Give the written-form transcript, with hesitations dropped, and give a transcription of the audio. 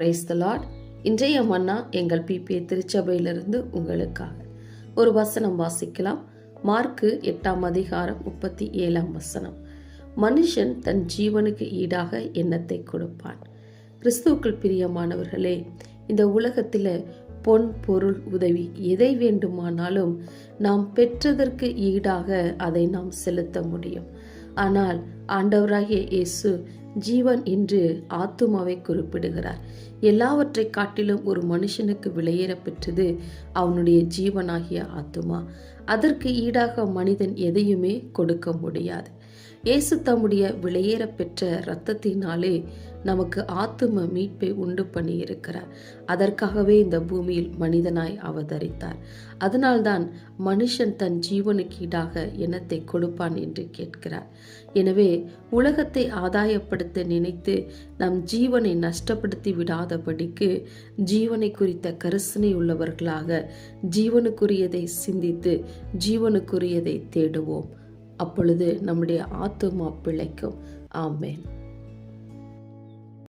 Praise the Lord. இன்றைய மன்னா எங்கள் BBA திருச்சபையிலிருந்து உங்களுக்காக ஒரு வசனம் வாசிக்கலாம். மார்க்கு 8:37. மனுஷன் தன் ஜீவனுக்கு ஈடாக எண்ணத்தை கொடுப்பான். கிறிஸ்துவுக்குள் பிரியமானவர்களே, இந்த உலகத்தில் பொன் பொருள் உதவி எதை வேண்டுமானாலும் நாம் பெற்றதற்கு ஈடாக அதை நாம் செலுத்த முடியும். ஆனால் ஆண்டவராகிய இயேசு ஜீவன் என்று ஆத்துமாவை குறிப்பிடுகிறார். எல்லாவற்றை காட்டிலும் ஒரு மனுஷனுக்கு விலையேற பெற்றது அவனுடைய ஜீவனாகிய ஆத்துமா. அதற்கு ஈடாக மனிதன் எதையுமே கொடுக்க முடியாது. இயேசு தம்முடைய விலையேற பெற்ற இரத்தத்தினாலே நமக்கு ஆத்தும மீட்பை உண்டு பண்ணி இருக்கிறார். அதற்காகவே இந்த பூமியில் மனிதனாய் அவதரித்தார். அதனால்தான் மனுஷன் தன் ஜீவனுக்கு ஈடாக எண்ணத்தை கொடுப்பான் என்று கேட்கிறார். எனவே உலகத்தை ஆதாயப்படுத்த நினைத்து நம் ஜீவனை நஷ்டப்படுத்தி விடாதபடிக்கு ஜீவனை குறித்த கரிசனை உள்ளவர்களாக ஜீவனுக்குரியதை சிந்தித்து ஜீவனுக்குரியதை தேடுவோம். அப்பொழுது நம்முடைய ஆத்துமா பிழைக்கும். ஆமென்.